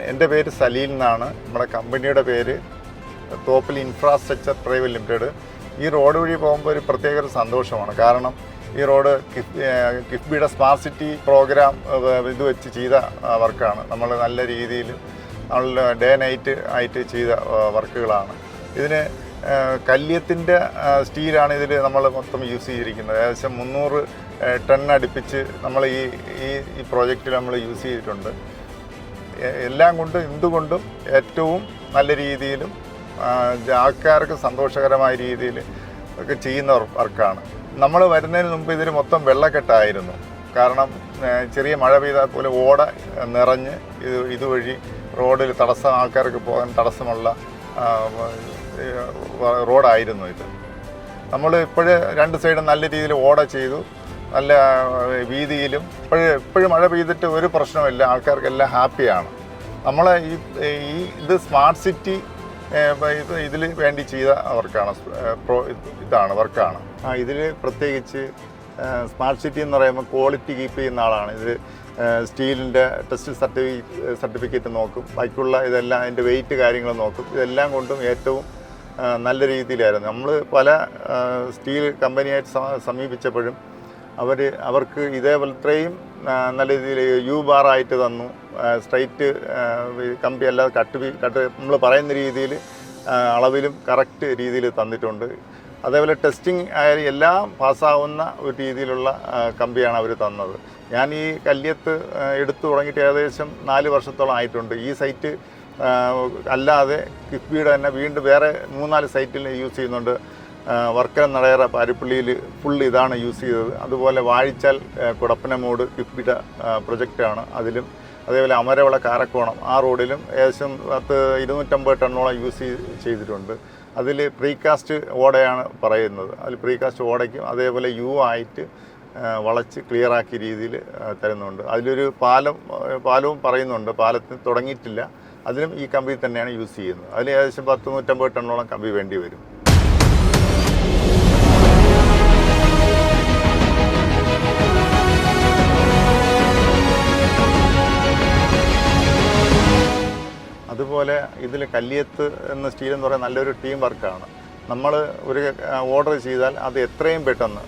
എൻ്റെ പേര് സലീൽ എന്നാണ്. നമ്മുടെ കമ്പനിയുടെ പേര് തോപ്പിൽ ഇൻഫ്രാസ്ട്രക്ചർ പ്രൈവറ്റ് ലിമിറ്റഡ്. ഈ റോഡ് വഴി പോകുമ്പോൾ ഒരു പ്രത്യേക ഒരു സന്തോഷമാണ്. കാരണം ഈ റോഡ് കിഫ്ബിയുടെ സ്മാർട്ട് സിറ്റി പ്രോഗ്രാം ഇത് വെച്ച് ചെയ്ത വർക്കാണ്. നമ്മൾ നല്ല രീതിയിൽ നമ്മൾ ഡേ നൈറ്റ് ആയിട്ട് ചെയ്ത വർക്കുകളാണ്. ഇതിന് കല്യത്തിൻ്റെ സ്റ്റീലാണ് ഇതിൽ നമ്മൾ മൊത്തം യൂസ് ചെയ്തിരിക്കുന്നത്. ഏകദേശം 300 ടൺ അടുപ്പിച്ച് നമ്മൾ ഈ പ്രോജക്റ്റിൽ നമ്മൾ യൂസ് ചെയ്തിട്ടുണ്ട്. എല്ലാം കൊണ്ടും എന്തുകൊണ്ടും ഏറ്റവും നല്ല രീതിയിലും ആൾക്കാർക്ക് സന്തോഷകരമായ രീതിയിൽ ഒക്കെ ചെയ്യുന്ന വർക്കാണ്. നമ്മൾ വരുന്നതിന് മുമ്പ് ഇതിൽ മൊത്തം വെള്ളക്കെട്ടായിരുന്നു. കാരണം ചെറിയ മഴ പെയ്താൽ പോലെ ഓട നിറഞ്ഞ് ഇതുവഴി റോഡിൽ ആൾക്കാർക്ക് പോകാൻ തടസ്സമുള്ള റോഡായിരുന്നു ഇത്. നമ്മൾ ഇപ്പോഴും 2 സൈഡും നല്ല രീതിയിൽ ഓട ചെയ്തു, നല്ല വീതിയിലും. ഇപ്പോഴും മഴ പെയ്തിട്ട് ഒരു പ്രശ്നമില്ല, ആൾക്കാർക്കെല്ലാം ഹാപ്പിയാണ്. നമ്മൾ ഇത് സ്മാർട്ട് സിറ്റി ഇതിൽ വേണ്ടി ചെയ്ത വർക്കാണ്, വർക്കാണ്. ഇതിൽ പ്രത്യേകിച്ച് സ്മാർട്ട് സിറ്റി എന്ന് പറയുമ്പോൾ ക്വാളിറ്റി കീപ്പ് ചെയ്യുന്ന ആളാണ്. ഇത് സ്റ്റീലിൻ്റെ ടെസ്റ്റ് സർട്ടിഫിക്കറ്റ് നോക്കും, ബാക്കിയുള്ള ഇതെല്ലാം അതിൻ്റെ വെയിറ്റ് കാര്യങ്ങൾ നോക്കും. ഇതെല്ലാം കൊണ്ടും ഏറ്റവും നല്ല രീതിയിലായിരുന്നു. നമ്മൾ പല സ്റ്റീൽ കമ്പനിയായിട്ട് സമീപിച്ചപ്പോഴും അവർക്ക് ഇതേപോലെ ഇത്രയും നല്ല രീതിയിൽ യു ബാറായിട്ട് തന്നു. സ്ട്രൈറ്റ് കമ്പി അല്ലാതെ കട്ട് നമ്മൾ പറയുന്ന രീതിയിൽ അളവിലും കറക്റ്റ് രീതിയിൽ തന്നിട്ടുണ്ട്. അതേപോലെ ടെസ്റ്റിംഗ് ആയാലും എല്ലാം പാസ്സാവുന്ന ഒരു രീതിയിലുള്ള കമ്പിയാണ് അവർ തന്നത്. ഞാൻ ഈ കല്യത്ത് എടുത്തു തുടങ്ങിയിട്ട് ഏകദേശം 4 വർഷത്തോളം ആയിട്ടുണ്ട്. ഈ സൈറ്റ് അല്ലാതെ കിഫ്ബിയുടെ തന്നെ വീണ്ടും വേറെ 3-4 സൈറ്റിൽ യൂസ് ചെയ്യുന്നുണ്ട്. വർക്കല നടയറ പാരിപ്പള്ളിയിൽ ഫുൾ ഇതാണ് യൂസ് ചെയ്തത്. അതുപോലെ വാഴിച്ചാൽ കുടപ്പനമൂട് കിഫ്ബിയുടെ പ്രൊജക്റ്റാണ് അതിലും. അതേപോലെ അമരവള കാരക്കോണം ആ റോഡിലും ഏകദേശം 250 ടണ്ണോളം യൂസ് ചെയ്തിട്ടുണ്ട്. അതിൽ പ്രീകാസ്റ്റ് ഓടയാണ് പറയുന്നത്. അതിൽ പ്രീകാസ്റ്റ് ഓടയ്ക്കും അതേപോലെ ആയിട്ട് വളച്ച് ക്ലിയറാക്കിയ രീതിയിൽ തരുന്നുണ്ട്. അതിലൊരു പാലവും പറയുന്നുണ്ട്. പാലത്തിന് തുടങ്ങിയിട്ടില്ല. അതിലും ഈ കമ്പി തന്നെയാണ് യൂസ് ചെയ്യുന്നത്. അതിൽ ഏകദേശം 150 ടണ്ണോളം കമ്പി വേണ്ടി വരും. അതുപോലെ ഇതിൽ കല്യത്ത് എന്ന സ്റ്റീൽ എന്ന് പറയുന്നത് നല്ലൊരു ടീം വർക്കാണ്. നമ്മൾ ഒരു ഓർഡർ ചെയ്താൽ അത് എത്രയും പെട്ടെന്ന്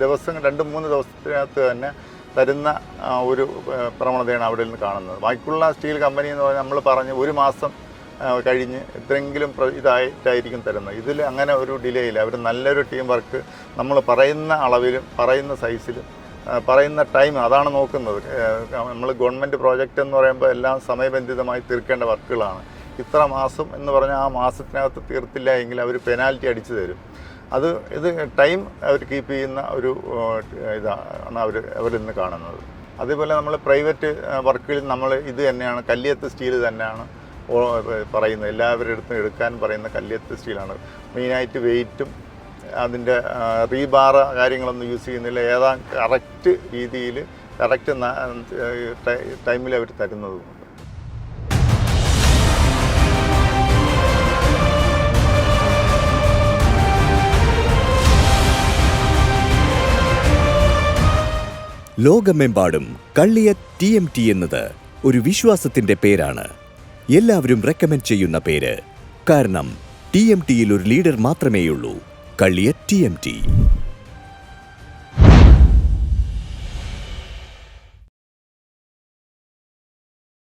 ദിവസം 2-3 ദിവസത്തിനകത്ത് തന്നെ തരുന്ന ഒരു പ്രവണതയാണ് അവിടെ നിന്ന് കാണുന്നത്. ബാക്കിയുള്ള സ്റ്റീൽ കമ്പനി എന്ന് പറഞ്ഞാൽ നമ്മൾ പറഞ്ഞ് 1 മാസം കഴിഞ്ഞ് എത്രയെങ്കിലും ഇതായിട്ടായിരിക്കും തരുന്നത്. ഇതിൽ അങ്ങനെ ഒരു ഡിലേ ഇല്ല. അവർ നല്ലൊരു ടീം വർക്ക്, നമ്മൾ പറയുന്ന അളവിലും പറയുന്ന സൈസിലും പറയുന്ന ടൈം അതാണ് നോക്കുന്നത്. നമ്മൾ ഗവൺമെൻറ് പ്രോജക്റ്റ് എന്ന് പറയുമ്പോൾ എല്ലാം സമയബന്ധിതമായി തീർക്കേണ്ട വർക്കുകളാണ്. ഇത്ര മാസം എന്ന് പറഞ്ഞാൽ ആ മാസത്തിനകത്ത് തീർത്തില്ല എങ്കിൽ അവർ പെനാൽറ്റി അടിച്ചു തരും. ഇത് ടൈം അവർ കീപ്പ് ചെയ്യുന്ന ഒരു ഇതാണ് അവരിൽ നിന്ന് കാണുന്നത്. അതേപോലെ നമ്മൾ പ്രൈവറ്റ് വർക്കുകളിൽ നമ്മൾ ഇത് തന്നെയാണ്, കല്യത്ത് സ്റ്റീൽ തന്നെയാണ് പറയുന്നത്. എല്ലാവരുടെ അടുത്തും എടുക്കാൻ പറയുന്ന കല്യത്ത് സ്റ്റീലാണ്. മെയിനായിട്ട് വെയിറ്റും അതിൻ്റെ റീബാർ കാര്യങ്ങളൊന്നും യൂസ് ചെയ്യുന്നില്ല. കറക്റ്റ് രീതിയിൽ കറക്റ്റ് ടൈമിൽ അവർ തരുന്നതുമുണ്ട്. ലോകമെമ്പാടും കള്ളിയത്ത് TMT എന്നത് ഒരു വിശ്വാസത്തിന്റെ പേരാണ്. എല്ലാവരും റെക്കമെൻഡ് ചെയ്യുന്ന പേര്. കാരണം TMTയിൽ ഒരു ലീഡർ മാത്രമേയുള്ളൂ, കള്ളിയത്ത് TMT.